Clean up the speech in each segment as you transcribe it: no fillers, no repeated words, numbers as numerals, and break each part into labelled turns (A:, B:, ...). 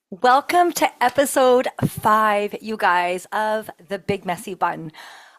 A: Welcome to episode 5, you guys, of the Big Messy Bun.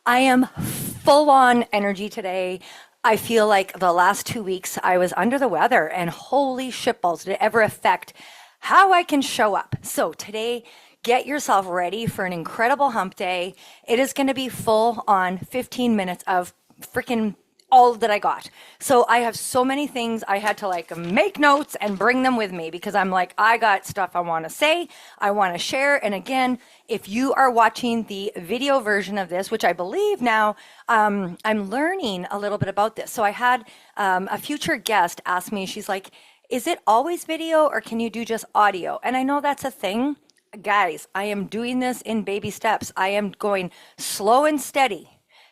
A: I am full on energy today. I feel like the last 2 weeks I was under the weather, and holy shitballs, did it ever affect how I can show up. So today, get yourself ready for an incredible hump day. It is going to be full on 15 minutes of freaking all that I got. So I have so many things I had to make notes and bring them with me because I'm like, I got stuff I want to say, I want to share. And again, if you are watching the video version of this, which I believe now, I'm learning a little bit about this. So I had a future guest ask me, she's like, is it always video or can you do just audio? And I know that's a thing. Guys, I am doing this in baby steps. I am going slow and steady.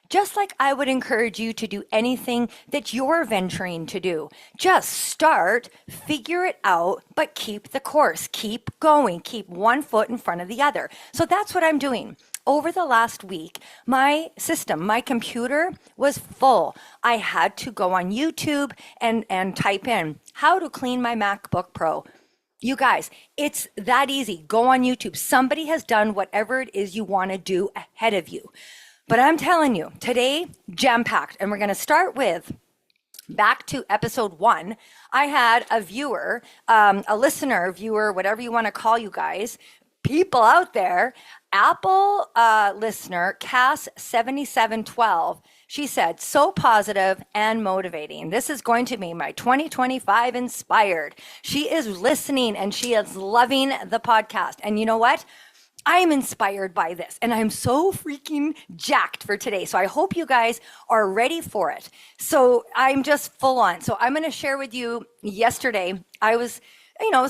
A: Just like I would encourage you to do anything that you're venturing to do. Just start, figure it out, but keep the course. Keep going. Keep one foot in front of the other. So that's what I'm doing. Over the last week, my system, my computer was full. I had to go on YouTube and type in how to clean my MacBook Pro. You guys, it's that easy. Go on YouTube. Somebody has done whatever it is you want to do ahead of you. But I'm telling you, today, jam-packed. And we're going to start with, back to episode 1. I had a viewer, a listener, viewer, whatever you want to call you guys, people out there, Apple listener, Cass7712. She said, so positive and motivating. This is going to be my 2025 inspired. She is listening and she is loving the podcast. And you know what? I am inspired by this and I'm so freaking jacked for today. So I hope you guys are ready for it. So I'm just full on. So I'm going to share with you yesterday. It was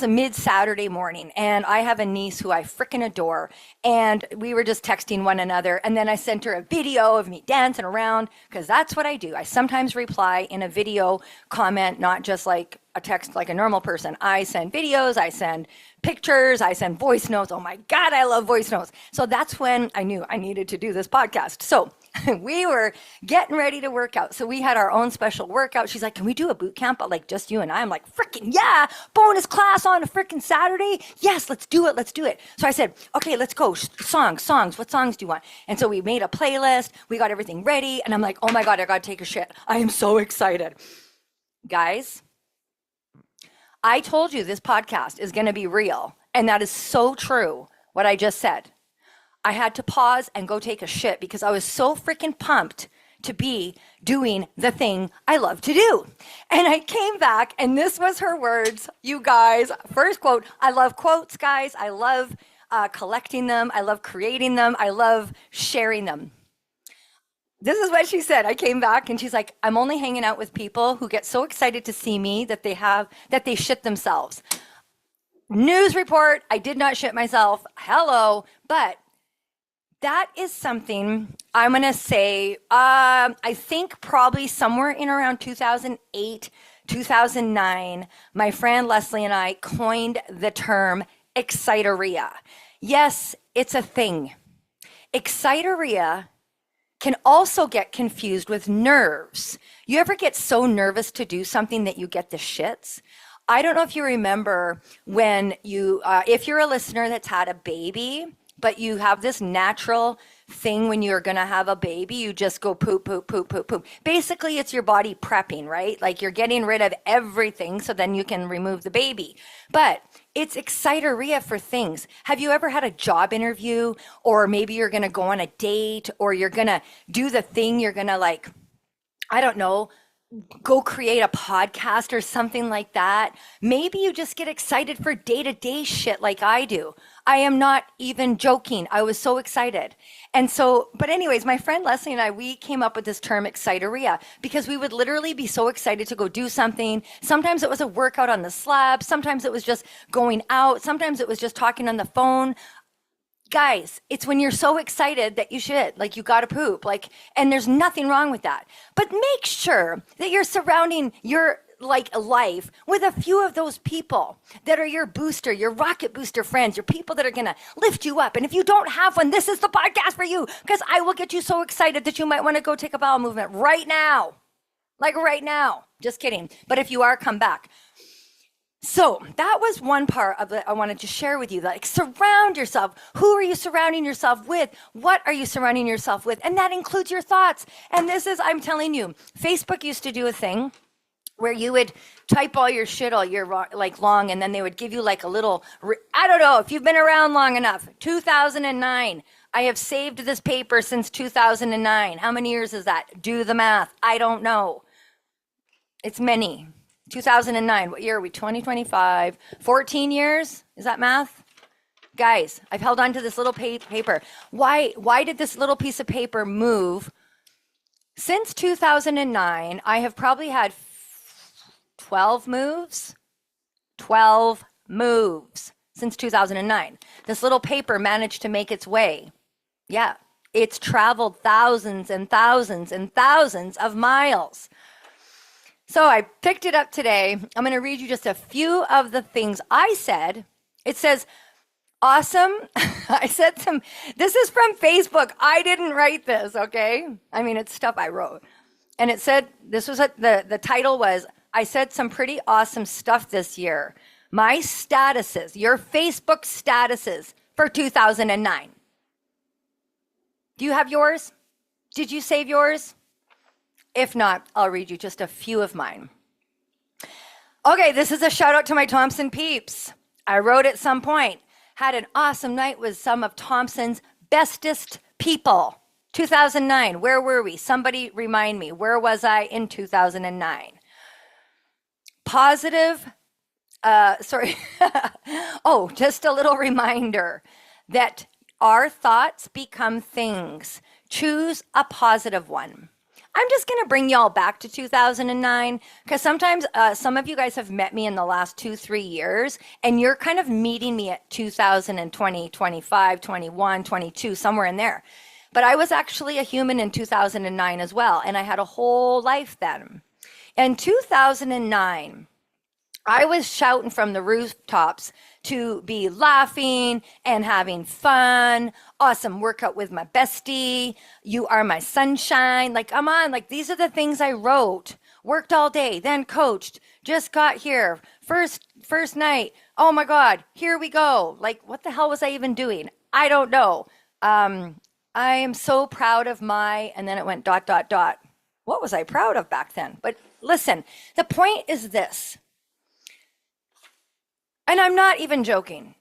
A: a mid-Saturday morning and I have a niece who I freaking adore. And we were just texting one another. And then I sent her a video of me dancing around because that's what I do. I sometimes reply in a video comment, not just like a text like a normal person. I send videos, I send pictures, I send voice notes. Oh my God, I love voice notes. So that's when I knew I needed to do this podcast. So we were getting ready to work out. So we had our own special workout. She's like, can we do a boot camp, but like just you and I? I'm like, freaking yeah, bonus class on a freaking Saturday. Yes, let's do it. Let's do it. So I said, okay, let's go. Songs. What songs do you want? And so we made a playlist. We got everything ready. And I'm like, oh my God, I got to take a shit. I am so excited. Guys, I told you this podcast is going to be real. And that is so true, what I just said. I had to pause and go take a shit because I was so freaking pumped to be doing the thing I love to do. And I came back and this was her words, you guys. First quote, I love quotes, guys. I love collecting them. I love creating them. I love sharing them. This is what she said. I came back and she's like, I'm only hanging out with people who get so excited to see me that they shit themselves. News report, I did not shit myself. Hello. But that is something I'm going to say, I think probably somewhere in around 2008, 2009, my friend Leslie and I coined the term exciteria. Yes, it's a thing. Exciteria can also get confused with nerves. You ever get so nervous to do something that you get the shits? I don't know if you remember when if you're a listener that's had a baby, but you have this natural thing when you're going to have a baby, you just go poop, poop, poop, poop, poop. Basically, it's your body prepping, right? Like you're getting rid of everything so then you can remove the baby. But it's exciteria for things. Have you ever had a job interview or maybe you're going to go on a date or you're going to do the thing you're going to I don't know, go create a podcast or something like that. Maybe you just get excited for day-to-day shit like I do. I am not even joking. I was so excited. And so, but anyways, my friend Leslie and I, we came up with this term exciteria because we would literally be so excited to go do something. Sometimes it was a workout on the slab. Sometimes it was just going out. Sometimes it was just talking on the phone. Guys, it's when you're so excited that you shit, like you gotta poop, and there's nothing wrong with that. But make sure that you're surrounding your life with a few of those people that are your booster, your rocket booster friends, your people that are gonna lift you up. And if you don't have one, this is the podcast for you because I will get you so excited that you might want to go take a bowel movement right now. Like right now. Just kidding. But if you are, come back. So that was one part of it I wanted to share with you. Like, surround yourself. Who are you surrounding yourself with? What are you surrounding yourself with? And that includes your thoughts. And this is, I'm telling you, Facebook used to do a thing where you would type all your shit all year like long, and then they would give you like a little, I don't know if you've been around long enough, 2009. I have saved this paper since 2009. How many years is that? Do the math. I don't know. It's many. 2009. What year are we? 2025. 14 years? Is that math? Guys, I've held on to this little paper. Why did this little piece of paper move? Since 2009, I have probably had 12 moves. 12 moves since 2009. This little paper managed to make its way. Yeah, it's traveled thousands and thousands and thousands of miles. So I picked it up today. I'm going to read you just a few of the things I said. It says, awesome. I said this is from Facebook. I didn't write this, okay? I mean, it's stuff I wrote. And it said, the title was, I said some pretty awesome stuff this year. My statuses, your Facebook statuses for 2009. Do you have yours? Did you save yours? If not, I'll read you just a few of mine. Okay, this is a shout out to my Thompson peeps. I wrote at some point, had an awesome night with some of Thompson's bestest people. 2009, where were we? Somebody remind me, where was I in 2009? Positive, oh, just a little reminder that our thoughts become things. Choose a positive one. I'm just going to bring y'all back to 2009 because sometimes some of you guys have met me in the last 2-3 years and you're kind of meeting me at 2020, 25, 21, 22, somewhere in there. But I was actually a human in 2009 as well, and I had a whole life then. In 2009, I was shouting from the rooftops to be laughing and having fun. Awesome workout with my bestie. You are my sunshine. Like, come on. Like, these are the things I wrote. Worked all day, then coached. Just got here. First night. Oh my God. Here we go. Like, what the hell was I even doing? I don't know. I am so proud of and then it went ... What was I proud of back then? But listen, the point is this. And I'm not even joking.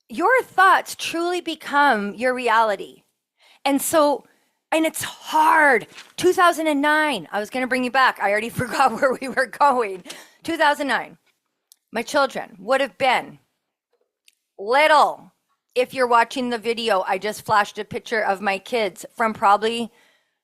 A: Your thoughts truly become your reality. And it's hard. 2009, I was going to bring you back. I already forgot where we were going. 2009, my children would have been little. If you're watching the video, I just flashed a picture of my kids from probably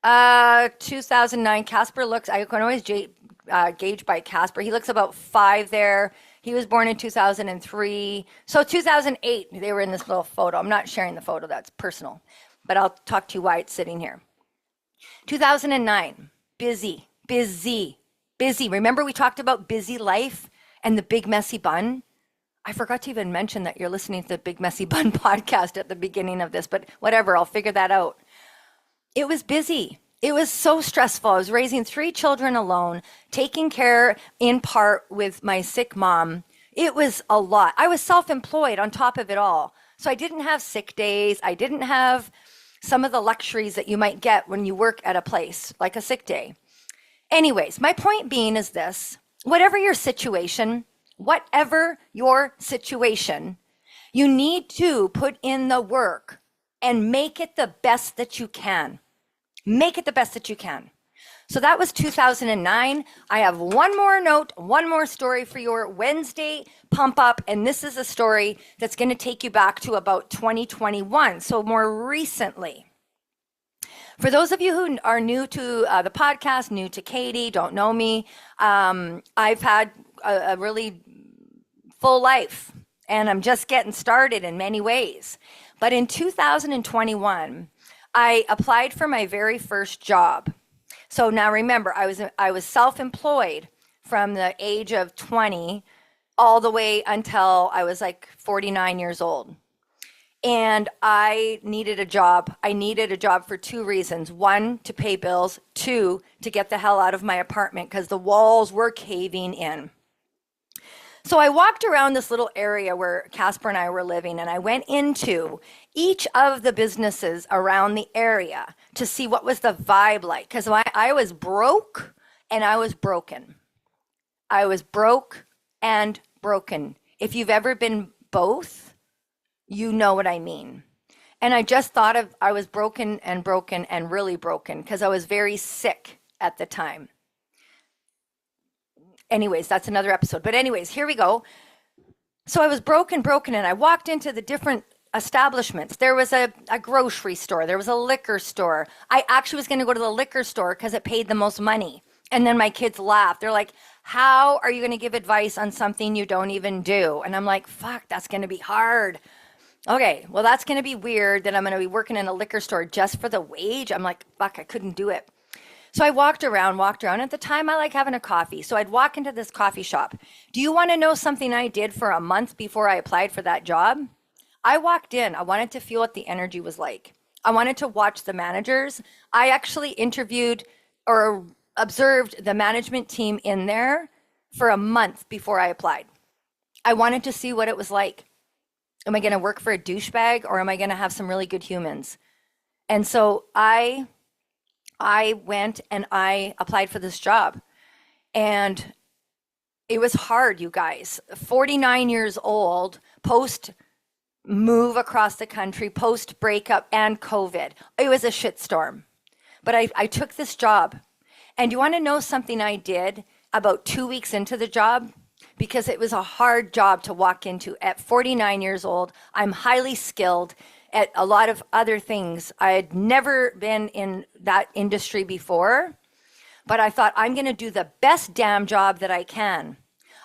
A: 2009. Casper looks, I can always gauge by Casper. He looks about 5 there. He was born in 2003. So 2008, they were in this little photo. I'm not sharing the photo. That's personal. But I'll talk to you why it's sitting here. 2009, busy. Remember we talked about busy life and the Big Messy Bun? I forgot to even mention that you're listening to the Big Messy Bun podcast at the beginning of this, but whatever, I'll figure that out. It was busy. It was so stressful. I was raising 3 children alone, taking care in part with my sick mom. It was a lot. I was self-employed on top of it all. So I didn't have sick days. I didn't have some of the luxuries that you might get when you work at a place, like a sick day. Anyways, my point being is this. Whatever your situation, you need to put in the work and make it the best that you can. Make it the best that you can. So that was 2009. I have one more note, one more story for your Wednesday pump up. And this is a story that's going to take you back to about 2021. So more recently. For those of you who are new to the podcast, new to Katey, don't know me, I've had a really full life and I'm just getting started in many ways. But in 2021, I applied for my very first job. So now remember, I was self-employed from the age of 20 all the way until I was like 49 years old. And I needed a job. I needed a job for 2 reasons. 1, to pay bills. 2, to get the hell out of my apartment because the walls were caving in. So I walked around this little area where Casper and I were living, and I went into each of the businesses around the area to see what was the vibe like. Because I was broke and I was broken. I was broke and broken. If you've ever been both, you know what I mean. And I just thought I was broken and really broken because I was very sick at the time. Anyways, that's another episode. But anyways, here we go. So I was broken, and I walked into the different establishments. There was a grocery store. There was a liquor store. I actually was going to go to the liquor store because it paid the most money. And then my kids laughed. They're like, how are you going to give advice on something you don't even do? And I'm like, fuck, that's going to be hard. Okay, well, that's going to be weird that I'm going to be working in a liquor store just for the wage. I'm like, fuck, I couldn't do it. So I walked around. At the time, I like having a coffee. So I'd walk into this coffee shop. Do you want to know something I did for a month before I applied for that job? I walked in. I wanted to feel what the energy was like. I wanted to watch the managers. I actually interviewed or observed the management team in there for a month before I applied. I wanted to see what it was like. Am I going to work for a douchebag or am I going to have some really good humans? And so I went and I applied for this job, and it was hard, you guys. 49 years old, post move across the country, post breakup and COVID. It was a shitstorm, but I took this job. And you want to know something I did about 2 weeks into the job? Because it was a hard job to walk into at 49 years old. I'm highly skilled at a lot of other things. I had never been in that industry before, but I thought I'm going to do the best damn job that I can.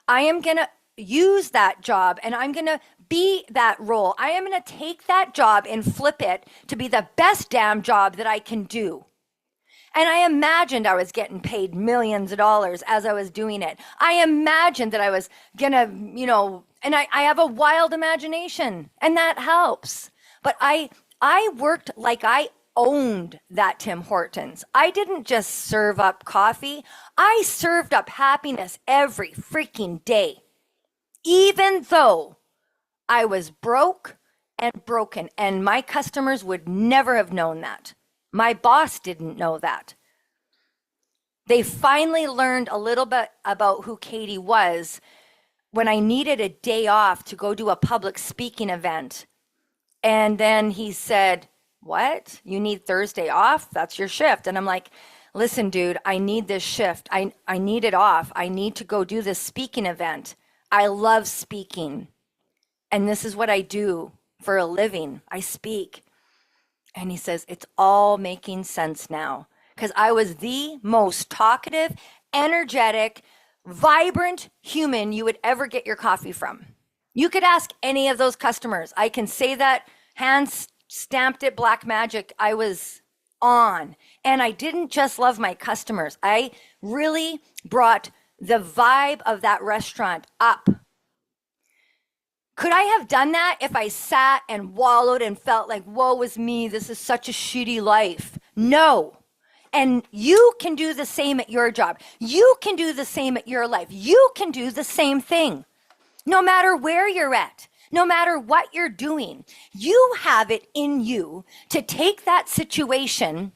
A: I am going to use that job and I'm going to be that role. I am going to take that job and flip it to be the best damn job that I can do. And I imagined I was getting paid millions of dollars as I was doing it. I imagined that I was going to, and I have a wild imagination, and that helps. But I worked like I owned that Tim Hortons. I didn't just serve up coffee. I served up happiness every freaking day. Even though I was broke and broken, and my customers would never have known that. My boss didn't know that. They finally learned a little bit about who Katey was when I needed a day off to go do a public speaking event. And then he said, what? You need Thursday off? That's your shift. And I'm like, listen, dude, I need this shift. I need it off. I need to go do this speaking event. I love speaking. And this is what I do for a living. I speak. And he says, it's all making sense now. Because I was the most talkative, energetic, vibrant human you would ever get your coffee from. You could ask any of those customers. I can say that, hand stamped it, black magic. I was on. And I didn't just love my customers. I really brought the vibe of that restaurant up. Could I have done that if I sat and wallowed and felt like, woe is me, this is such a shitty life? No. And you can do the same at your job. You can do the same at your life. You can do the same thing. No matter where you're at, no matter what you're doing, you have it in you to take that situation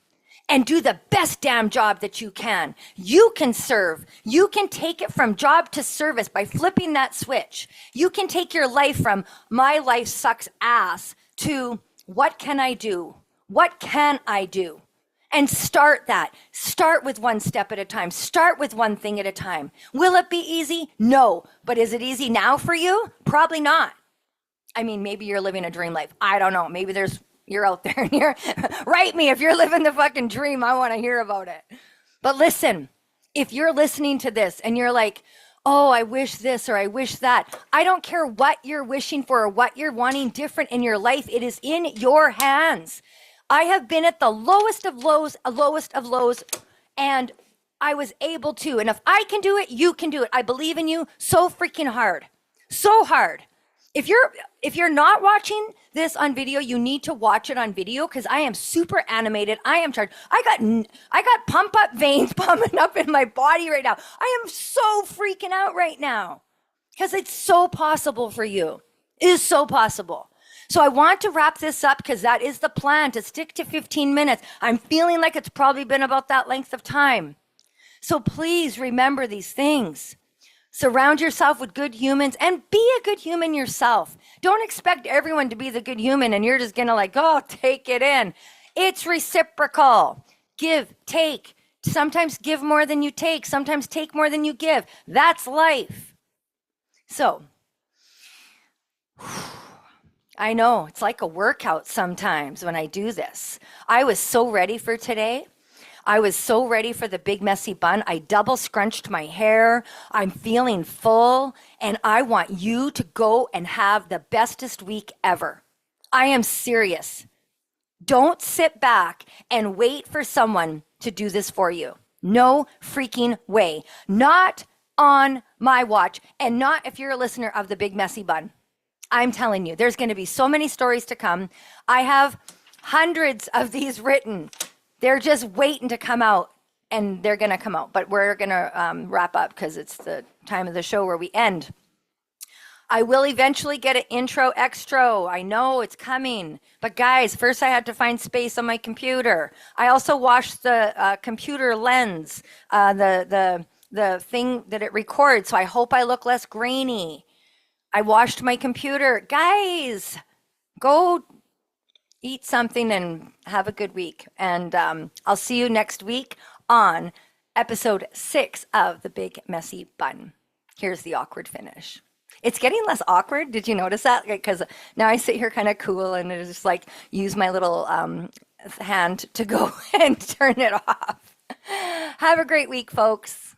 A: and do the best damn job that you can. You can serve. You can take it from job to service by flipping that switch. You can take your life from my life sucks ass to what can I do? What can I do? And start that. Start with one step at a time. Start with one thing at a time. Will it be easy? No. But is it easy now for you? Probably not. I mean, maybe you're living a dream life. I don't know. Maybe you're out there and you're, write me if you're living the fucking dream. I want to hear about it. But listen, if you're listening to this and you're like, oh, I wish this or I wish that. I don't care what you're wishing for or what you're wanting different in your life. It is in your hands. I have been at the lowest of lows, and I was able to. And if I can do it, you can do it. I believe in you so freaking hard. So hard. If you're not watching this on video, you need to watch it on video because I am super animated. I am charged. I got pump up veins pumping up in my body right now. I am so freaking out right now. because it's so possible for you. It is so possible. So I want to wrap this up because that is the plan, to stick to 15 minutes. I'm feeling like it's probably been about that length of time. So please remember these things. Surround yourself with good humans and be a good human yourself. Don't expect everyone to be the good human and you're just going to take it in. It's reciprocal. Give, take. Sometimes give more than you take. Sometimes take more than you give. That's life. So, I know it's like a workout sometimes when I do this. I was so ready for today. I was so ready for the big messy bun. I double scrunched my hair. I'm feeling full, and I want you to go and have the bestest week ever. I am serious. Don't sit back and wait for someone to do this for you. No freaking way. Not on my watch, and not if you're a listener of the Big Messy Bun. I'm telling you, there's going to be so many stories to come. I have hundreds of these written. They're just waiting to come out, and they're going to come out. But we're going to wrap up because it's the time of the show where we end. I will eventually get an intro extra. I know it's coming. But guys, first I had to find space on my computer. I also washed the computer lens, the thing that it records. So I hope I look less grainy. I washed my computer. Guys, go eat something and have a good week. And I'll see you next week on episode 6 of the Big Messy Bun. Here's the awkward finish. It's getting less awkward. Did you notice that? Because now I sit here kind of cool and I just use my little hand to go and turn it off. Have a great week, folks.